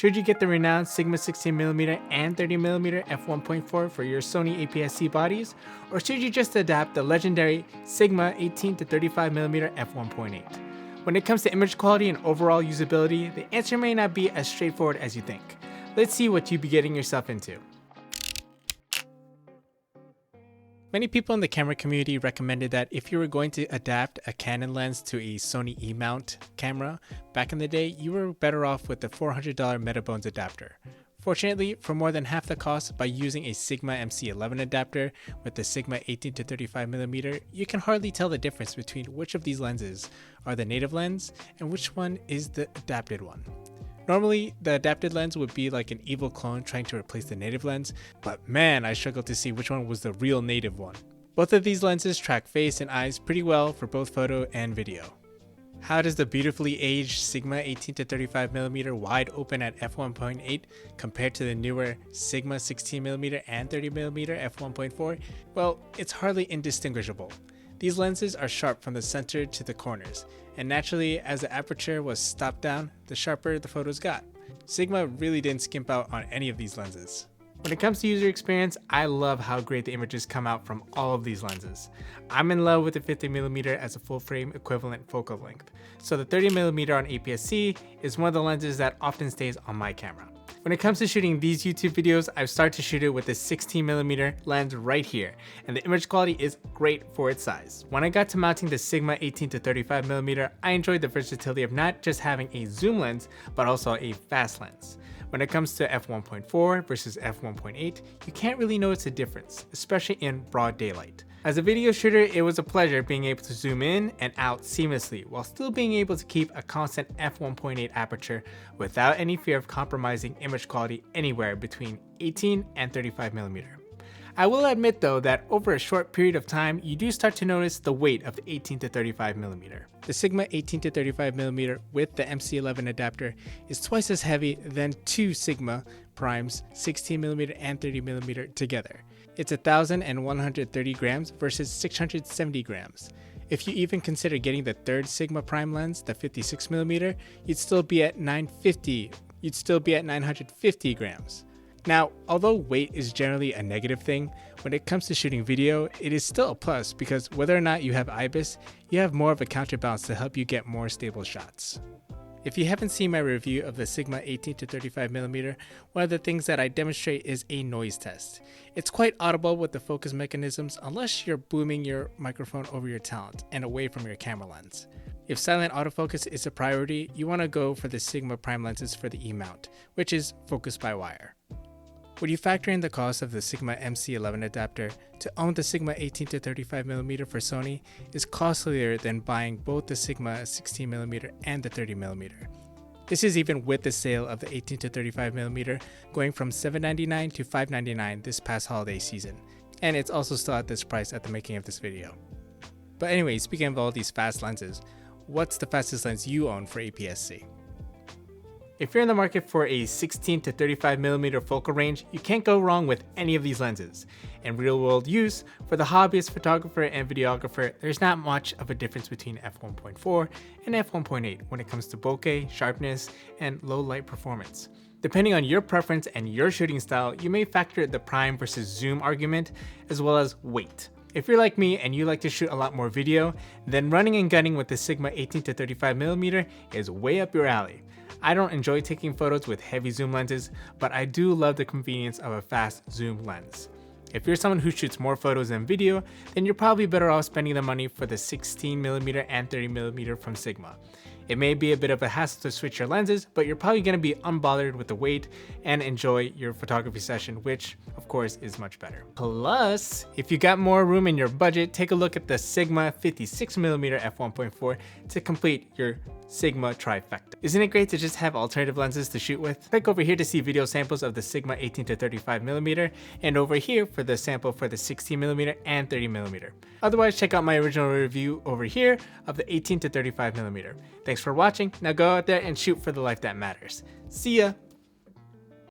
Should you get the renowned Sigma 16mm and 30mm f1.4 for your Sony APS-C bodies, or should you just adapt the legendary Sigma 18 to 35mm f1.8? When it comes to image quality and overall usability, the answer may not be as straightforward as you think. Let's see what you'd be getting yourself into. Many people in the camera community recommended that if you were going to adapt a Canon lens to a Sony E-Mount camera back in the day, you were better off with the $400 Metabones adapter. Fortunately, for more than half the cost, by using a Sigma MC11 adapter with the Sigma 18 to 35mm, you can hardly tell the difference between which of these lenses are the native lens and which one is the adapted one. Normally, the adapted lens would be like an evil clone trying to replace the native lens, but man, I struggled to see which one was the real native one. Both of these lenses track face and eyes pretty well for both photo and video. How does the beautifully aged Sigma 18 to 35mm wide open at f1.8 compare to the newer Sigma 16mm and 30mm f1.4? Well, it's hardly indistinguishable. These lenses are sharp from the center to the corners, and naturally, as the aperture was stopped down, the sharper the photos got. Sigma really didn't skimp out on any of these lenses. When it comes to user experience, I love how great the images come out from all of these lenses. I'm in love with the 50mm as a full frame equivalent focal length, so the 30mm on APS-C is one of the lenses that often stays on my camera. When it comes to shooting these YouTube videos, I've started to shoot it with the 16mm lens right here, and the image quality is great for its size. When I got to mounting the Sigma 18 to 35mm, I enjoyed the versatility of not just having a zoom lens, but also a fast lens. When it comes to f1.4 versus f1.8, you can't really notice a difference, especially in broad daylight. As a video shooter, it was a pleasure being able to zoom in and out seamlessly while still being able to keep a constant f1.8 aperture without any fear of compromising image quality anywhere between 18 and 35mm. I will admit though that over a short period of time, you do start to notice the weight of the 18 to 35mm. The Sigma 18 to 35mm with the MC11 adapter is twice as heavy than two Sigma primes 16mm and 30mm together. It's 1,130 grams versus 670 grams. If you even consider getting the third Sigma prime lens, the 56mm, you'd still be at 950 grams. Now, although weight is generally a negative thing, when it comes to shooting video, it is still a plus because whether or not you have IBIS, you have more of a counterbalance to help you get more stable shots. If you haven't seen my review of the Sigma 18 to 35mm, one of the things that I demonstrate is a noise test. It's quite audible with the focus mechanisms unless you're booming your microphone over your talent and away from your camera lens. If silent autofocus is a priority, you want to go for the Sigma prime lenses for the E-Mount, which is focus by wire. When you factor in the cost of the Sigma MC11 adapter, to own the Sigma 18 to 35mm for Sony is costlier than buying both the Sigma 16mm and the 30mm. This is even with the sale of the 18 to 35mm going from $799 to $599 this past holiday season, and it's also still at this price at the making of this video. But anyway, speaking of all these fast lenses, what's the fastest lens you own for APS-C? If you're in the market for a 16 to 35mm focal range, you can't go wrong with any of these lenses. In real-world use, for the hobbyist photographer and videographer, there's not much of a difference between f1.4 and f1.8 when it comes to bokeh, sharpness, and low light performance. Depending on your preference and your shooting style, you may factor the prime versus zoom argument, as well as weight. If you're like me and you like to shoot a lot more video, then running and gunning with the Sigma 18 to 35mm is way up your alley. I don't enjoy taking photos with heavy zoom lenses, but I do love the convenience of a fast zoom lens. If you're someone who shoots more photos than video, then you're probably better off spending the money for the 16mm and 30mm from Sigma. It may be a bit of a hassle to switch your lenses, but you're probably going to be unbothered with the weight and enjoy your photography session, which of course is much better. Plus, if you got more room in your budget, take a look at the Sigma 56mm f1.4 to complete your Sigma trifecta. Isn't it great to just have alternative lenses to shoot with? Click over here to see video samples of the Sigma 18 to 35mm and over here for the sample for the 16mm and 30mm. Otherwise, check out my original review over here of the 18 to 35mm. Thanks for watching. Now go out there and shoot for the life that matters. See ya!